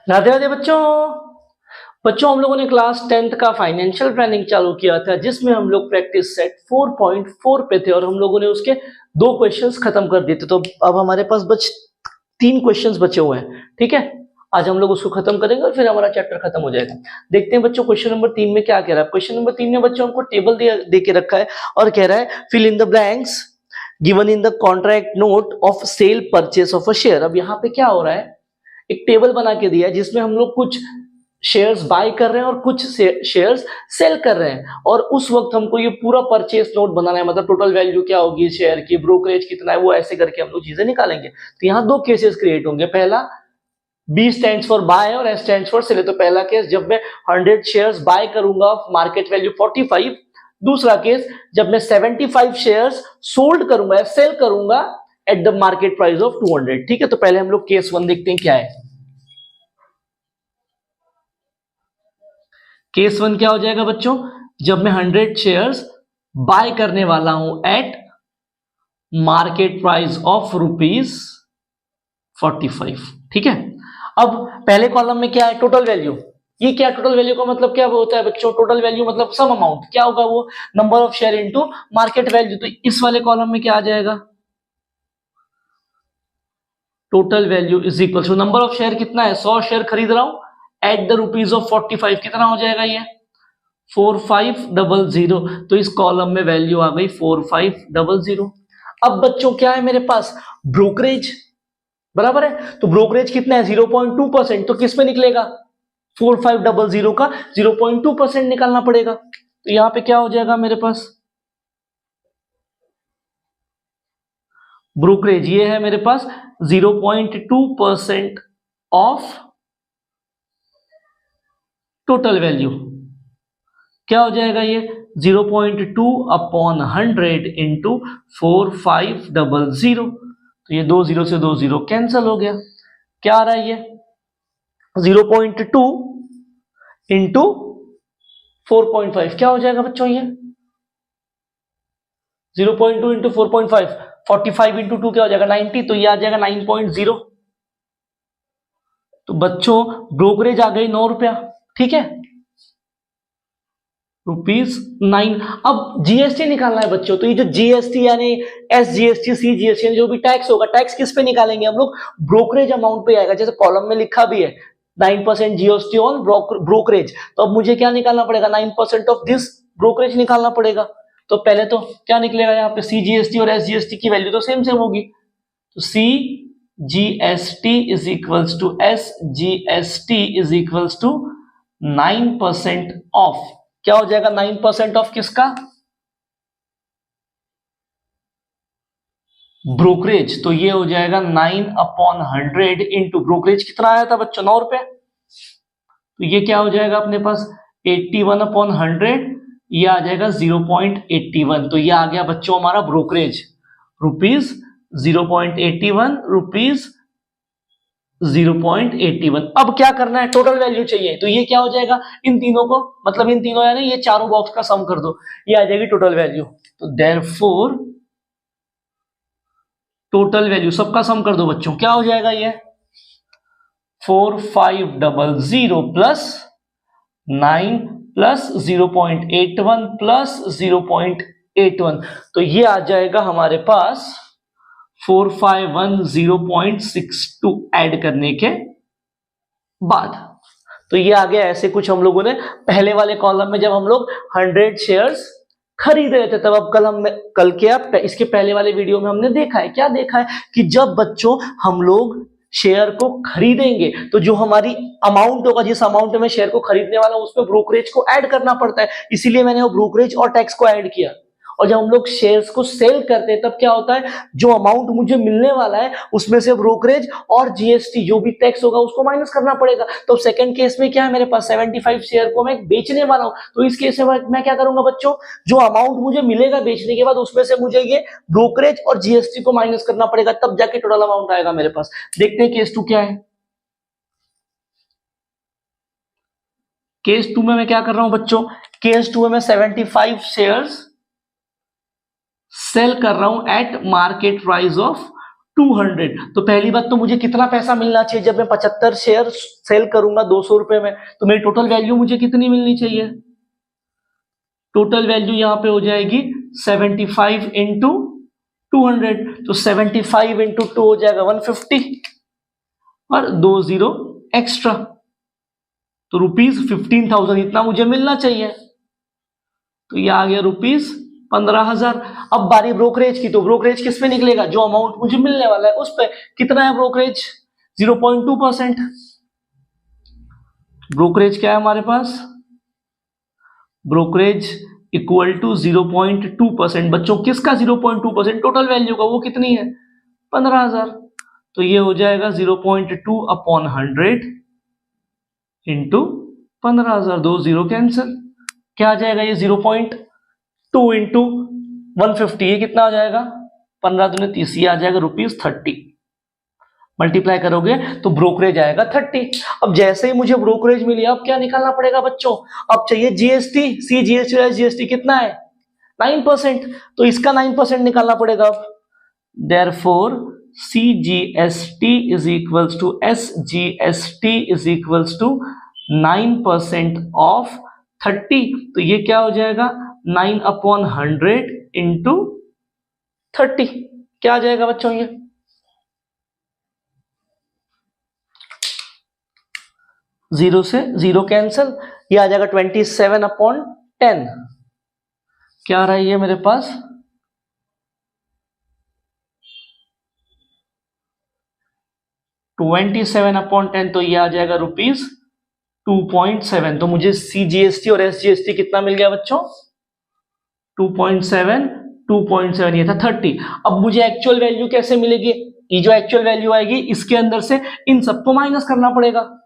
राधे राधे बच्चों। बच्चों हम लोगों ने क्लास 10th का फाइनेंशियल प्लानिंग चालू किया था, जिसमें हम लोग प्रैक्टिस सेट 4.4 पे थे और हम लोगों ने उसके 2 क्वेश्चंस खत्म कर दिए थे। तो अब हमारे पास 3 क्वेश्चंस बचे हुए हैं। ठीक है, आज हम लोग उसको खत्म करेंगे और फिर हमारा चैप्टर खत्म हो जाएगा। देखते हैं बच्चों क्वेश्चन नंबर 3 में क्या कह रहा है। क्वेश्चन नंबर 3 में बच्चों हमको टेबल दे के रखा है और कह रहा है fill in the blanks given in the contract note of sale purchase of a share. अब यहाँ पे क्या हो रहा है, एक टेबल बना के दिया है जिसमें हम लोग कुछ शेयर्स बाय कर रहे हैं और कुछ शेयर्स सेल कर रहे हैं, और उस वक्त हमको ये पूरा परचेस नोट बनाना है, मतलब टोटल वैल्यू क्या होगी शेयर की, ब्रोकरेज कितना है, वो ऐसे करके हम लोग चीजें निकालेंगे। तो यहाँ 2 केसेस क्रिएट होंगे। पहला B स्टैंड्स फॉर बाय और S स्टैंड्स फॉर सेल। तो पहला केस जब मैं 100 शेयर्स बाय करूंगा मार्केट वैल्यू 45। दूसरा केस जब मैं 75 शेयर्स सोल्ड करूंगा, सेल करूंगा at the market price of 200। ठीक है, तो पहले हम लोग केस 1 देखते हैं क्या है। केस 1 क्या हो जाएगा बच्चों, जब मैं 100 शेयर्स बाय करने वाला हूं एट मार्केट प्राइस ऑफ ₹45। ठीक है, अब पहले कॉलम में क्या है, टोटल वैल्यू। ये क्या टोटल वैल्यू का मतलब क्या होता है बच्चों, टोटल वैल्यू मतलब सम अमाउंट। क्या होगा वो, number of share into market value. तो इस वाले कॉलम में क्या आ जाएगा, total value is equal to number of share कितना है, 100 शेयर खरीद रहा हूं एट द रुपीज ऑफ 45। कितना हो जाएगा ये 4500। तो इस कॉलम में वैल्यू आ गई 4500। अब बच्चों क्या है मेरे पास, ब्रोकरेज बराबर है। तो ब्रोकरेज कितना है 0.2%। तो किस पे निकलेगा, 4500 का 0.2% निकालना पड़ेगा। तो यहां पे क्या हो जाएगा मेरे पास, ब्रोकरेज ये है मेरे पास 0.2% ऑफ टोटल वैल्यू। क्या हो जाएगा ये 0.2 अपॉन 100 इंटू 4500। तो ये 2 0 से 2 0 कैंसिल हो गया। क्या आ रहा है ये 0.2 इंटू 4.5। क्या हो जाएगा बच्चों ये 0.2 इंटू 4.5, 45 इंटू 2 क्या हो जाएगा 90। तो ये आ जाएगा 9.0। तो बच्चों ब्रोकरेज आ गई 9 रुपया। ठीक है, ₹9। अब जीएसटी निकालना है बच्चों। तो ये जो जीएसटी यानी SGST CGST जो भी टैक्स होगा, टैक्स किस पे निकालेंगे हम लोग, ब्रोकरेज अमाउंट पे आएगा। जैसे कॉलम में लिखा भी है 9% जीएसटी ऑन ब्रोकरेज। तो अब मुझे क्या निकालना पड़ेगा, 9% ऑफ दिस ब्रोकरेज निकालना पड़ेगा। तो पहले तो क्या निकलेगा यहाँ पे, CGST और SGST की वैल्यू तो सेम सेम होगी। तो CGST is equals to SGST is equals to 9% of, क्या हो जाएगा 9% ऑफ किसका, ब्रोकरेज। तो ये हो जाएगा 9/100 इंटू ब्रोकरेज कितना आया था बच्चों 9 रुपए। तो ये क्या हो जाएगा अपने पास 81/100, ये आ जाएगा 0.81। तो ये आ गया बच्चों हमारा ब्रोकरेज रुपीज 0.81 रुपीज 0.81। अब क्या करना है, टोटल वैल्यू चाहिए। तो ये क्या हो जाएगा, इन तीनों को मतलब इन तीनों यानी ये चारों बॉक्स का सम कर दो, ये आ जाएगी टोटल वैल्यू। तो देयरफॉर टोटल वैल्यू सबका सम कर दो बच्चों, क्या हो जाएगा ये 4500 प्लस 9 प्लस 0.81 प्लस 0.81। तो ये आ जाएगा हमारे पास 4510.62 ऐड करने के बाद। तो ये आ गया। ऐसे कुछ हम लोगों ने पहले वाले कॉलम में जब हम लोग 100 शेयर्स खरीद रहे थे तब, अब कल के अब इसके पहले वाले वीडियो में हमने देखा है, क्या देखा है कि जब बच्चों हम लोग शेयर को खरीदेंगे तो जो हमारी अमाउंट होगा, जिस अमाउंट में शेयर को खरीदने वाला उसमें ब्रोकरेज को ऐड करना पड़ता है। इसीलिए मैंने वो ब्रोकरेज और टैक्स को ऐड किया। और जब हम लोग शेयर्स को सेल करते हैं तब क्या होता है, जो अमाउंट मुझे मिलने वाला है उसमें से ब्रोकरेज और जीएसटी जो भी टैक्स होगा उसको माइनस करना पड़ेगा। तो सेकंड केस में क्या है, मेरे पास 75 शेयर को मैं बेचने वाला हूं। तो इस केस में मैं क्या करूंगा बच्चों, जो अमाउंट मुझे मिलेगा बेचने के बाद उसमें से मुझे ये ब्रोकरेज और जीएसटी को माइनस करना पड़ेगा, तब जाके टोटल अमाउंट आएगा मेरे पास। देखते हैं केस 2 क्या है। केस 2 में मैं क्या कर रहा हूं बच्चों, केस 2 में मैं 75 शेयर्स सेल कर रहा हूं एट मार्केट प्राइस ऑफ 200। तो पहली बात तो मुझे कितना पैसा मिलना चाहिए जब मैं 75 शेयर सेल करूंगा 200 रुपए में, तो मेरी टोटल वैल्यू मुझे कितनी मिलनी चाहिए? टोटल वैल्यू यहां पे हो जाएगी 75 इंटू 200, तो 75 इंटू 2 हो जाएगा 150 और 20 एक्स्ट्रा, तो ₹15,000 इतना मुझे मिलना चाहिए। तो ये आ गया ₹15,000। अब बारी ब्रोकरेज की, तो ब्रोकरेज किस पे निकलेगा? जो अमाउंट मुझे मिलने वाला है उस पे। कितना है ब्रोकरेज? 0.2%। ब्रोकरेज क्या है हमारे पास? Brokerage equal to 0.2%। बच्चों किसका 0.2%? टोटल वैल्यू का। वो कितनी है? 15,000। तो ये हो जाएगा 0.2 अपॉन 100 इंटू 15,000। 2 0 कैंसिल। क्या आ जाएगा? ये 0.2 इंटू 150, ये कितना आ जाएगा? 15 दूनी 30, ये आ जाएगा ₹30। मल्टीप्लाई करोगे तो ब्रोकरेज आएगा 30। अब जैसे ही मुझे ब्रोकरेज मिली, अब क्या निकालना पड़ेगा बच्चों? अब चाहिए जीएसटी। सी जीएसटी जीएसटी कितना है? 9%। तो इसका 9% निकालना पड़ेगा। अब therefore CGST is equals to SGST is equals to 9% of 30। तो ये क्या हो जाएगा? 9 अपॉन 100 इंटू 30। क्या आ जाएगा बच्चों? ये 0 से 0 कैंसिल, ये आ जाएगा 27 अपॉन 10। क्या आ रहा है ये मेरे पास? 27 अपॉन 10, तो ये आ जाएगा ₹2.7। तो मुझे CGST और SGST कितना मिल गया बच्चों? 2.7, 2.7, ये था 30। अब मुझे एक्चुअल वैल्यू कैसे मिलेगी? ये जो एक्चुअल वैल्यू आएगी इसके अंदर से इन सबको माइनस करना पड़ेगा।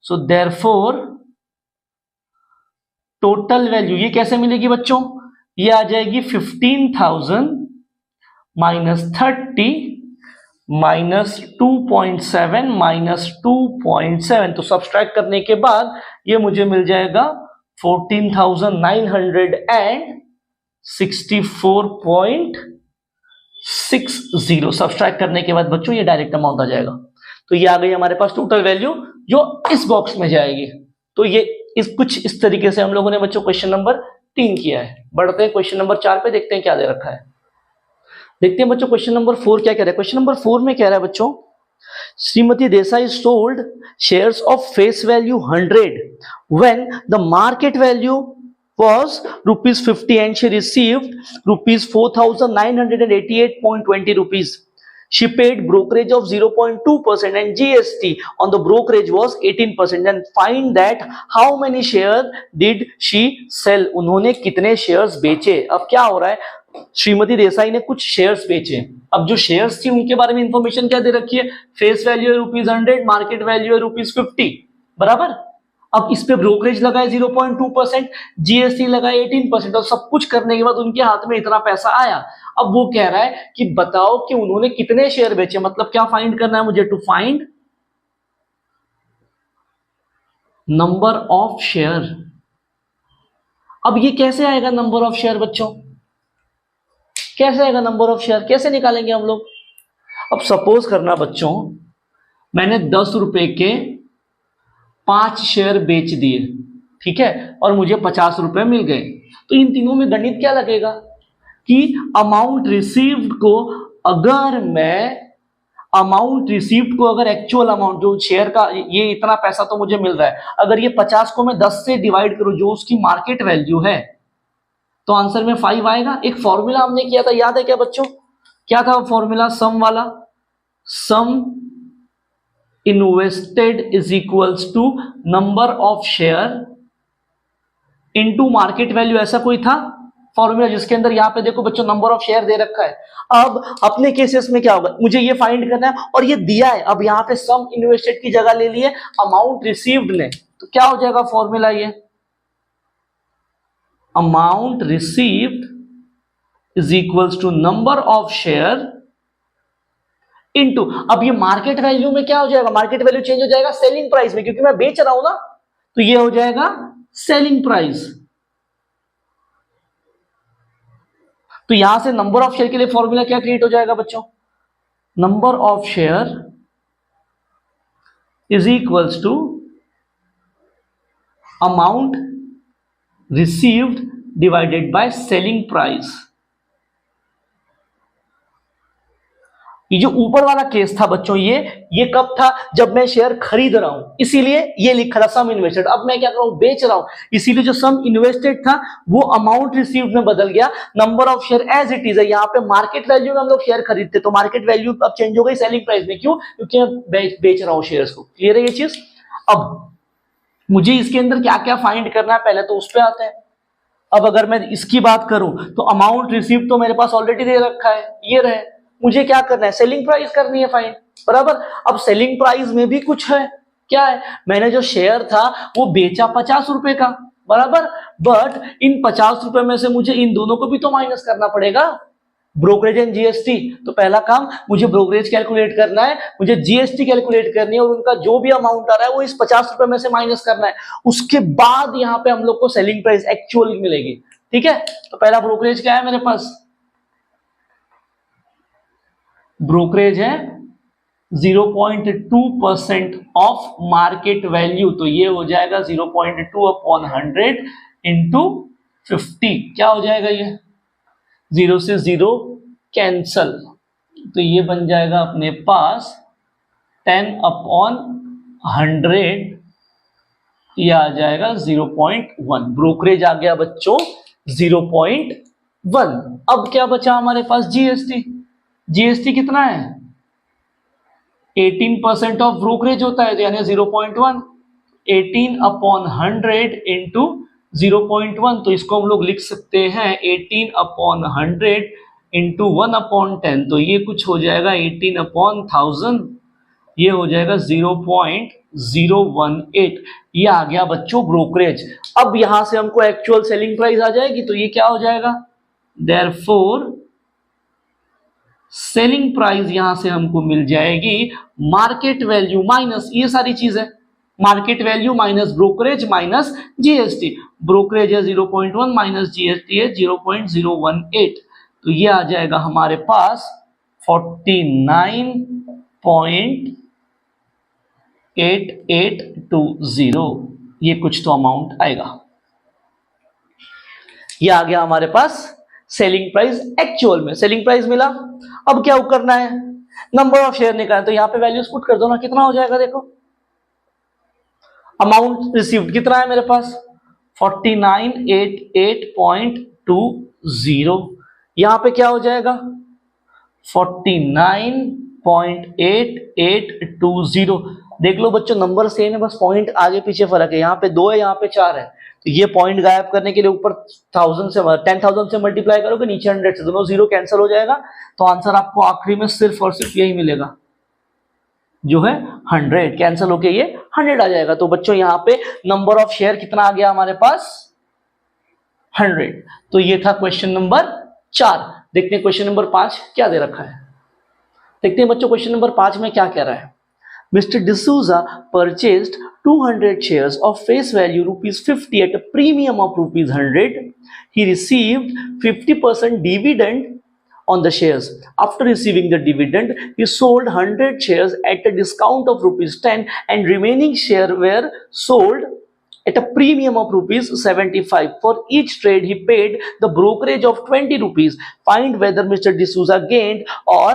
सो देयरफॉर टोटल वैल्यू ये कैसे मिलेगी बच्चों? ये आ जाएगी 15,000 माइनस 30 माइनस 2.7 माइनस 2.7। तो सब्सट्रैक्ट करने के बाद ये मुझे मिल जाएगा 14,964.60। सब्सट्रैक्ट करने के बाद बच्चों ये डायरेक्ट अमाउंट आ जाएगा। तो ये आ गई हमारे पास टोटल वैल्यू जो इस बॉक्स में जाएगी। तो ये कुछ इस तरीके से हम लोगों ने बच्चों क्वेश्चन नंबर 3 किया है। बढ़ते हैं क्वेश्चन नंबर 4 पे, देखते हैं क्या दे रखा है। देखते हैं बच्चों क्वेश्चन नंबर 4 क्या कह रहा है। क्वेश्चन नंबर 4 में कह रहा है बच्चों, Shrimati Desai sold shares of face value 100 when the market value was ₹50 and she received ₹4,988.20 rupees. She paid brokerage of 0.2% and GST on the brokerage was 18%. And find that how many shares did she sell? उन्होंने कितने shares बेचे? अब क्या हो रहा है, श्रीमती देसाई ने कुछ शेयर्स बेचे। अब जो शेयर्स थी उनके बारे में इंफॉर्मेशन क्या दे रखी है? फेस वैल्यू है ₹100, मार्केट वैल्यू है ₹50, बराबर। अब इस पे ब्रोकरेज लगाए 0.2%, जीएसटी लगाए 18%, और सब कुछ करने के बाद उनके हाथ में इतना पैसा आया। अब वो कह रहा है कि बताओ कि उन्होंने कितने शेयर बेचे। मतलब क्या फाइंड करना है मुझे? To find number of share. अब ये कैसे आएगा नंबर ऑफ शेयर बच्चों? कैसे आएगा नंबर ऑफ शेयर? कैसे निकालेंगे हम लोग? अब सपोज करना बच्चों, मैंने 10 रुपए के 5 शेयर बेच दिए, ठीक है, और मुझे 50 रुपए मिल गए। तो इन तीनों में गणित क्या लगेगा कि अमाउंट रिसीव्ड को अगर मैं अगर एक्चुअल अमाउंट जो शेयर का ये इतना पैसा तो मुझे मिल रहा है, अगर ये 50 को मैं 10 से डिवाइड करूं जो उसकी मार्केट वैल्यू है, तो आंसर में 5 आएगा। एक फॉर्मूला हमने किया था, याद है क्या बच्चों? क्या था फॉर्मूला? सम वाला। Sum invested is equals to number of share into market value, ऐसा कोई था फॉर्मूला जिसके अंदर यहाँ पे देखो बच्चों नंबर ऑफ शेयर दे रखा है। अब अपने केसेस में क्या होगा, मुझे ये फाइंड करना है और ये दिया है। अब यहाँ पे सम इन्वेस्टेड की जगह ले लिए अमाउंट रिसीव्ड ने, तो क्या हो जाएगा फॉर्मूला? ये amount received is equals to number of share into, अब ये मार्केट वैल्यू में क्या हो जाएगा? मार्केट वैल्यू चेंज हो जाएगा सेलिंग प्राइस में, क्योंकि मैं बेच रहा हूं ना, तो ये हो जाएगा सेलिंग प्राइस। तो यहां से नंबर ऑफ शेयर के लिए फॉर्मूला क्या क्रिएट हो जाएगा बच्चों? Number of share is equals to amount received divided by selling price. ये जो ऊपर वाला केस था बच्चों, ये कब था? जब मैं शेयर खरीद रहा हूं, इसीलिए ये लिखा था सम इन्वेस्टेड। अब मैं क्या कर रहा हूं? बेच रहा हूं, इसीलिए जो सम इन्वेस्टेड था वो अमाउंट रिसीव्ड में बदल गया। Number of share as it is है। यहाँ पे मार्केट वैल्यू में हम लोग शेयर खरीदते, तो मार्केट वैल्यू अब चेंज हो गई सेलिंग प्राइस में। क्यों? क्योंकि मैं बेच रहा हूं शेयर्स को। क्लियर है ये चीज? अब मुझे इसके अंदर क्या क्या फाइंड करना है, पहले तो उस पर आते हैं। अब अगर मैं इसकी बात करूं तो अमाउंट रिसीव तो मेरे पास ऑलरेडी दे रखा है, ये रहे। मुझे क्या करना है? सेलिंग प्राइस करनी है फाइंड, बराबर। अब सेलिंग प्राइस में भी कुछ है, क्या है? मैंने जो शेयर था वो बेचा 50 रुपए का, बराबर। बट इन 50 रुपए में से मुझे इन दोनों को भी तो माइनस करना पड़ेगा, ब्रोकरेज एंड जीएसटी। तो पहला काम मुझे ब्रोकरेज कैलकुलेट करना है, मुझे जीएसटी कैलकुलेट करनी है, और उनका जो भी अमाउंट आ रहा है वो इस 50 रुपए में से माइनस करना है। उसके बाद यहाँ पे हम लोग को सेलिंग प्राइस एक्चुअल मिलेगी। ठीक है, तो पहला ब्रोकरेज क्या है मेरे पास? ब्रोकरेज है 0.2% ऑफ मार्केट वैल्यू, तो ये हो जाएगा 0.2 अपॉन 100 इंटू 50। क्या हो जाएगा? ये 0 से 0 कैंसल, तो ये बन जाएगा अपने पास 10 अपॉन 100, ये आ जाएगा 0.1। ब्रोकरेज आ गया बच्चों 0.1। अब क्या बचा हमारे पास? जीएसटी। जीएसटी कितना है? 18% ऑफ ब्रोकरेज होता है, यानी 0.1। 18 अपॉन 100 इंटू 0.1, तो इसको हम लोग लिख सकते हैं 18 अपॉन 100 इंटू 1 अपॉन 10, तो ये कुछ हो जाएगा 18 अपॉन 1000, ये हो जाएगा 0.018। ये आ गया बच्चों ब्रोकरेज। अब यहां से हमको एक्चुअल सेलिंग प्राइस आ जाएगी, तो ये क्या हो जाएगा? देयरफॉर सेलिंग प्राइस यहां से हमको मिल जाएगी मार्केट वैल्यू माइनस ये सारी चीजें, market value minus brokerage minus GST. Brokerage है 0.1 माइनस जीएसटी है 0.018, तो ये आ जाएगा हमारे पास 49.8820। ये कुछ तो अमाउंट आएगा। ये आ गया हमारे पास सेलिंग प्राइस एक्चुअल में। सेलिंग प्राइस मिला, अब क्या करना है? नंबर ऑफ शेयर निकालना, तो यहां पे वैल्यूज पुट कर दो ना। कितना हो जाएगा? देखो अमाउंट रिसीव्ड कितना है मेरे पास? 4988.20। यहां पे क्या हो जाएगा? 49.8820। देख लो बच्चों, नंबर सेम है, बस पॉइंट आगे पीछे फर्क है। यहाँ पे 2 है, यहाँ पे 4 है, तो ये पॉइंट गायब करने के लिए ऊपर 10,000 से मल्टीप्लाई करोगे, नीचे 100 से, दोनों 0 कैंसिल हो जाएगा, तो आंसर आपको आखिरी में सिर्फ और सिर्फ यही मिलेगा, जो है 100। कैंसिल होके ये 100 आ जाएगा। तो बच्चों यहाँ पे नंबर ऑफ शेयर कितना आ गया हमारे पास? 100। तो ये था क्वेश्चन नंबर 4। देखते हैं क्वेश्चन नंबर 5 क्या दे रखा है। देखते हैं बच्चों क्वेश्चन नंबर 5 में क्या कह रहा है। Mr. D'Souza purchased 200 shares of face value ₹50 at a premium of ₹100. He received 50% dividend on the shares. After receiving the dividend, he sold 100 shares at a discount of ₹10 and remaining shares were sold at a premium of ₹75. For each trade, he paid the brokerage of ₹20. Find whether Mr. D'Souza gained or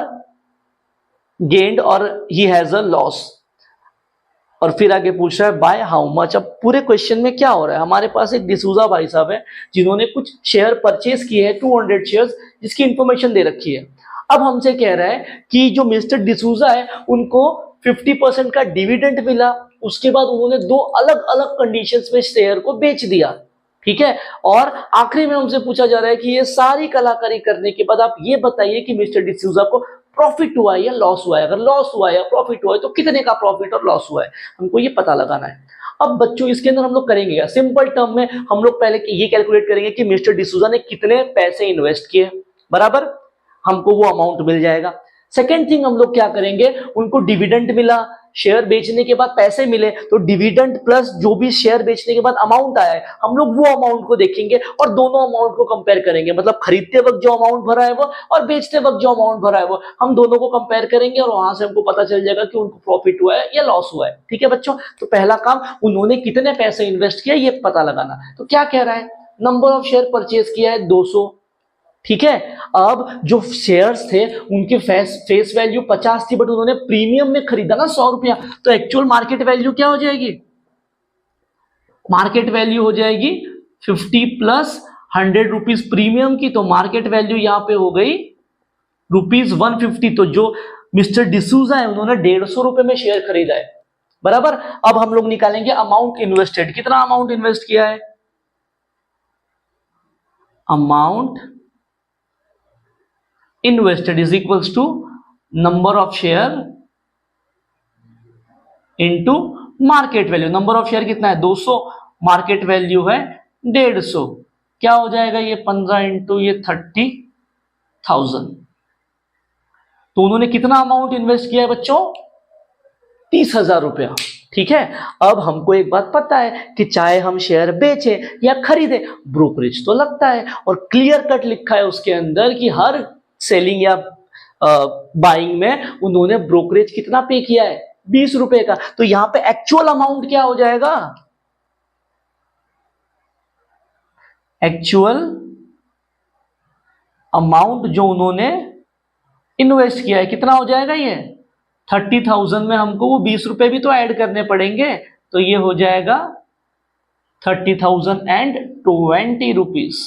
he has a loss. और फिर आगे पूछ रहा है by how much. अब पूरे question में क्या हो रहा है? हमारे पास एक डिसूजा भाई साहब है जिन्होंने कुछ शेयर परचेज किए हैं 200 शेयर्स, जिसकी इंफॉर्मेशन दे रखी है। अब हमसे कह रहा है कि जो मिस्टर डिसूजा है उनको 50% का डिविडेंड मिला, उसके बाद उन्होंने 2 अलग अलग कंडीशंस में शेयर को बेच दिया, ठीक है। और आखिरी में हमसे पूछा जा रहा है कि ये सारी कलाकारी करने के बाद आप ये बताइए कि मिस्टर डिसूजा को प्रॉफिट हुआ है या लॉस हुआ है। अगर लॉस हुआ है या प्रॉफिट हुआ है तो कितने का प्रॉफिट और लॉस हुआ है, हमको ये पता लगाना है। अब बच्चों इसके अंदर हम लोग करेंगे सिंपल टर्म में, हम लोग पहले ये कैलकुलेट करेंगे कि मिस्टर डिसूजा ने कितने पैसे इन्वेस्ट किए, बराबर, हमको वो अमाउंट मिल जाएगा। सेकेंड थिंग हम लोग क्या करेंगे, उनको डिविडेंड मिला, शेयर बेचने के बाद पैसे मिले तो डिविडेंड प्लस जो भी शेयर बेचने के बाद अमाउंट आया है, हम लोग वो अमाउंट को देखेंगे और दोनों अमाउंट को कंपेयर करेंगे। मतलब खरीदते वक्त जो अमाउंट भरा है वो और बेचते वक्त जो अमाउंट भरा है वो, हम दोनों को कंपेयर करेंगे और वहां से हमको पता चल जाएगा कि उनको प्रॉफिट हुआ है या लॉस हुआ है। ठीक है बच्चों, तो पहला काम उन्होंने कितने पैसे इन्वेस्ट किया ये पता लगाना। तो क्या कह रहा है, नंबर ऑफ शेयर परचेज किया है 200। ठीक है, अब जो शेयर्स थे उनके फेस वैल्यू 50 थी, बट उन्होंने प्रीमियम में खरीदा ना 100 रुपया, तो एक्चुअल मार्केट वैल्यू क्या हो जाएगी, मार्केट वैल्यू हो जाएगी 50 प्लस 100 रुपीज प्रीमियम की, तो मार्केट वैल्यू यहां पे हो गई ₹150। तो जो मिस्टर डिसूजा है उन्होंने 150 रुपए में शेयर खरीदा है, बराबर। अब हम लोग निकालेंगे अमाउंट इन्वेस्टेड, कितना अमाउंट इन्वेस्ट किया है, amount invested is equals to number of share into market value. Number of share कितना है 200, मार्केट वैल्यू है 150, क्या हो जाएगा ये 15 इंटू ये 30,000। तो उन्होंने कितना अमाउंट इन्वेस्ट किया है बच्चों, 30,000 रुपया। ठीक है, अब हमको एक बात पता है कि चाहे हम शेयर बेचें या खरीदें ब्रोकरेज तो लगता है, और क्लियर कट लिखा है उसके अंदर कि हर सेलिंग या बाइंग में उन्होंने ब्रोकरेज कितना पे किया है, 20 रुपए का। तो यहां पे एक्चुअल अमाउंट क्या हो जाएगा, एक्चुअल अमाउंट जो उन्होंने इन्वेस्ट किया है कितना हो जाएगा, ये 30,000 में हमको वो 20 रुपए भी तो ऐड करने पड़ेंगे, तो ये हो जाएगा 30,020 रुपीज।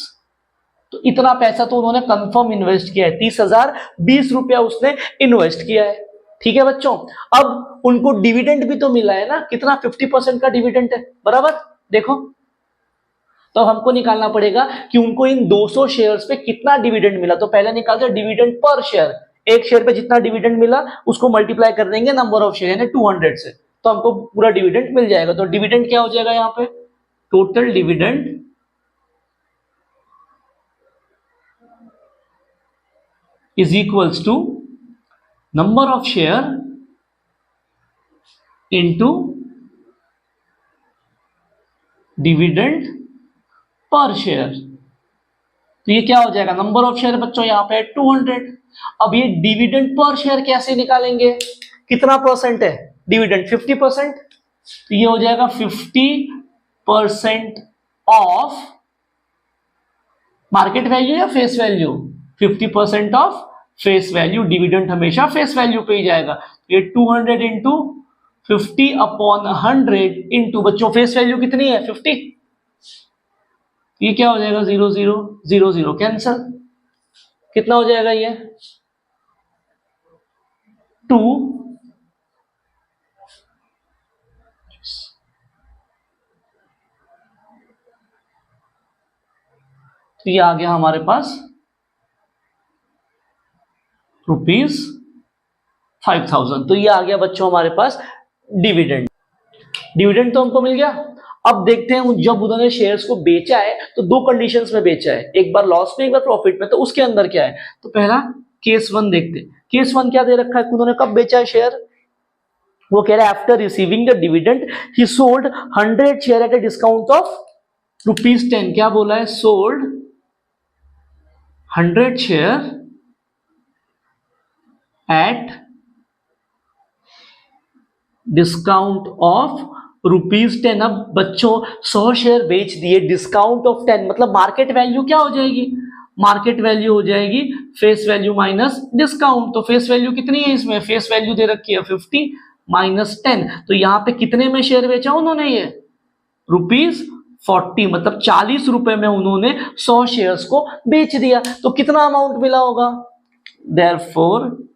तो इतना पैसा तो उन्होंने कंफर्म इन्वेस्ट किया है, 30,000 20 रुपया उसने इन्वेस्ट किया है। ठीक है बच्चों, अब उनको डिविडेंड भी तो मिला है ना, कितना 50% का डिविडेंड है, बराबर। देखो तो हमको निकालना पड़ेगा कि उनको इन 200 शेयर्स पे कितना डिविडेंड मिला। तो पहले निकालते हैं डिविडेंड पर शेयर, एक शेयर पे जितना डिविडेंड मिला उसको मल्टीप्लाई कर देंगे नंबर ऑफ शेयर यानी 200 से, तो हमको पूरा डिविडेंड मिल जाएगा। तो डिविडेंड क्या हो जाएगा यहाँ पे, total dividend is equals to number of share into dividend per share। तो ये क्या हो जाएगा, नंबर ऑफ शेयर बच्चों यहाँ पे 200। अब ये डिविडेंड पर शेयर कैसे निकालेंगे, कितना परसेंट है डिविडेंड, 50%, तो ये हो जाएगा 50% ऑफ मार्केट वैल्यू या face value, 50% of face value. Dividend हमेशा फेस वैल्यू पे ही जाएगा। ये 200 इंटू 50/100 इंटू बच्चों फेस वैल्यू कितनी है 50, ये क्या हो जाएगा 0 0 0 0 कैंसल, कितना हो जाएगा ये 2। तो ये आ गया हमारे पास ₹5,000। तो ये आ गया बच्चों हमारे पास डिविडेंड। डिविडेंड तो हमको मिल गया। अब देखते हैं जब उन्होंने शेयर्स को बेचा है तो दो कंडीशंस में बेचा है, एक बार लॉस में एक बार प्रॉफिट में, तो उसके अंदर क्या है। तो पहला केस 1 देखते हैं। केस 1 क्या दे रखा है, उन्होंने कब बेचा है शेयर, वो कह रहा है after receiving the dividend he sold 100 share at a discount of ₹10। क्या बोला है, sold 100 share at discount of ₹10। अब बच्चों 100 शेयर बेच दिए, डिस्काउंट ऑफ 10 मतलब मार्केट वैल्यू क्या हो जाएगी, मार्केट वैल्यू हो जाएगी फेस वैल्यू माइनस डिस्काउंट। तो फेस वैल्यू कितनी है इसमें, फेस वैल्यू दे रखी है 50 माइनस 10। तो यहां पे कितने में शेयर बेचा उन्होंने, ये ₹40 मतलब 40 रुपए में उन्होंने 100 शेयर्स को बेच दिया। तो कितना अमाउंट मिला होगा, देयरफॉर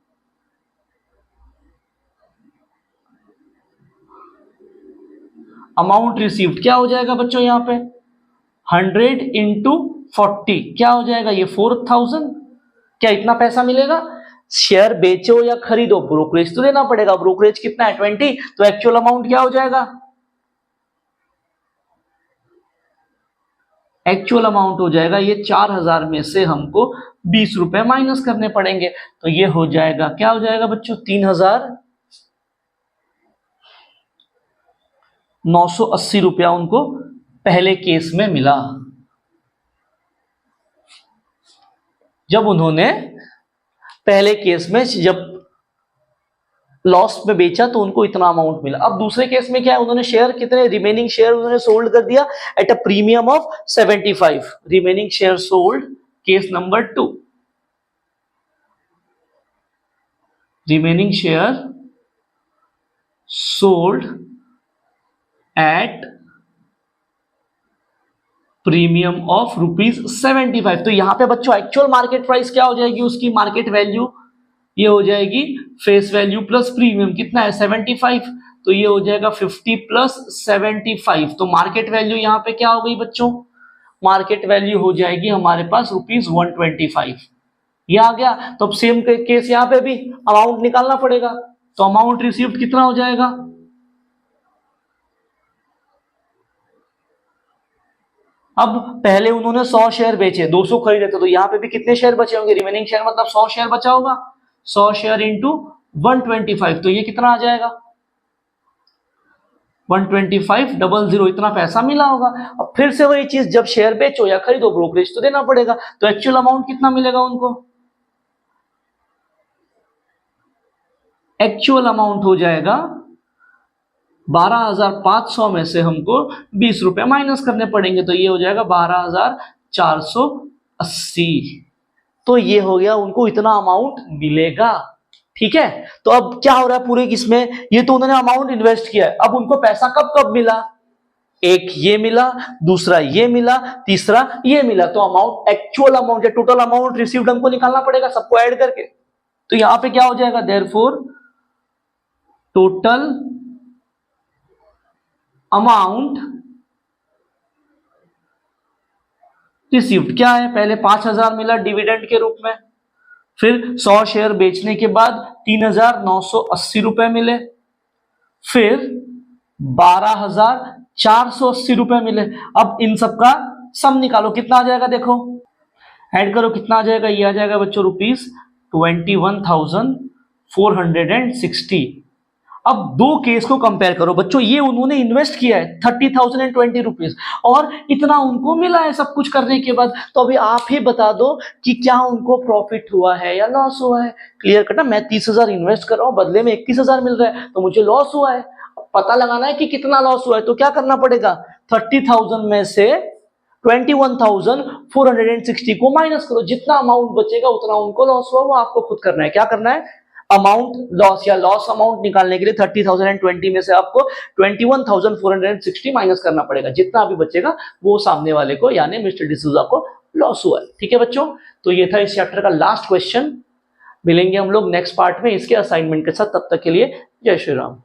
अमाउंट रिसीव्ड क्या हो जाएगा बच्चों यहाँ पे 100 इंटू 40 क्या हो जाएगा, ये 4,000। क्या इतना पैसा मिलेगा, शेयर बेचो या खरीदो ब्रोकरेज तो देना पड़ेगा, ब्रोकरेज कितना है 20। तो एक्चुअल अमाउंट क्या हो जाएगा, एक्चुअल अमाउंट हो जाएगा ये 4,000 में से हमको 20 रुपए माइनस करने पड़ेंगे। तो ये हो जाएगा क्या हो जाएगा बच्चों 3,000 980 रुपया उनको पहले केस में मिला। जब उन्होंने पहले केस में जब लॉस में बेचा तो उनको इतना अमाउंट मिला। अब दूसरे केस में क्या है, उन्होंने शेयर कितने रिमेनिंग शेयर उन्होंने सोल्ड कर दिया at a premium of 75। Remaining share sold, case number 2, remaining share sold at premium of ₹75। तो यहां पे बच्चों एक्चुअल मार्केट प्राइस क्या हो जाएगी, उसकी मार्केट वैल्यू ये हो जाएगी फेस वैल्यू प्लस प्रीमियम, कितना है 75, तो ये हो जाएगा 50 प्लस 75। तो मार्केट वैल्यू यहाँ पे क्या हो गई बच्चों, मार्केट वैल्यू हो जाएगी हमारे पास ₹125। ये आ गया। तो अब सेम केस यहाँ पे भी अमाउंट निकालना पड़ेगा। तो अमाउंट रिसीव्ड कितना हो जाएगा, अब पहले उन्होंने 100 शेयर बेचे, 200 खरीदे थे, तो यहाँ पे भी कितने शेयर बचे होंगे, रिमेनिंग शेयर मतलब 100 शेयर बचा होगा, 100 शेयर इंटू 125, तो ये कितना आ जाएगा 125,00 इतना पैसा मिला होगा। अब फिर से वही चीज, जब शेयर बेचो या खरीदो ब्रोकरेज तो देना पड़ेगा। तो एक्चुअल अमाउंट कितना मिलेगा उनको, एक्चुअल अमाउंट हो जाएगा 12,500 में से हमको 20 रुपए माइनस करने पड़ेंगे, तो ये हो जाएगा 12,480। तो ये हो गया, उनको इतना अमाउंट मिलेगा। ठीक है, तो अब क्या हो रहा है पूरे इसमें, ये तो उन्होंने अमाउंट इन्वेस्ट किया है, अब उनको पैसा कब कब मिला, एक ये मिला, दूसरा ये मिला, तीसरा ये मिला। तो अमाउंट, एक्चुअल अमाउंट या टोटल अमाउंट रिसीव्ड हमको निकालना पड़ेगा सबको ऐड करके। तो यहां पे क्या हो जाएगा, देयरफॉर टोटल अमाउंट रिसीव्ड क्या है, पहले 5,000 मिला डिविडेंड के रूप में, फिर 100 शेयर बेचने के बाद 3,980 रुपए मिले, फिर 12,480 रुपए मिले। अब इन सबका सम निकालो, कितना आ जाएगा, देखो ऐड करो कितना आ जाएगा, ये आ जाएगा बच्चों ₹21,460। अब दो केस को कंपेयर करो बच्चों, ये उन्होंने इन्वेस्ट किया है 30,020 रुपीज और इतना उनको मिला है सब कुछ करने के बाद। तो अभी आप ही बता दो कि क्या उनको प्रॉफिट हुआ है या लॉस हुआ है। क्लियर कट ना, मैं 30,000 इन्वेस्ट कर रहा हूं, बदले में 21,000 मिल रहा है, तो मुझे लॉस हुआ है। पता लगाना है कि कितना लॉस हुआ है, तो क्या करना पड़ेगा, 30,000 में से 21,460 को माइनस करो, जितना अमाउंट बचेगा उतना उनको लॉस हुआ, वो आपको खुद करना है। क्या करना है, अमाउंट लॉस या लॉस अमाउंट निकालने के लिए 30,020 में से आपको 21,460 माइनस करना पड़ेगा, जितना अभी बचेगा वो सामने वाले को यानी मिस्टर डिसूजा को लॉस हुआ है। ठीक है बच्चों, तो ये था इस चैप्टर का लास्ट क्वेश्चन। मिलेंगे हम लोग नेक्स्ट पार्ट में इसके असाइनमेंट के साथ, तब तक के लिए जय श्री राम।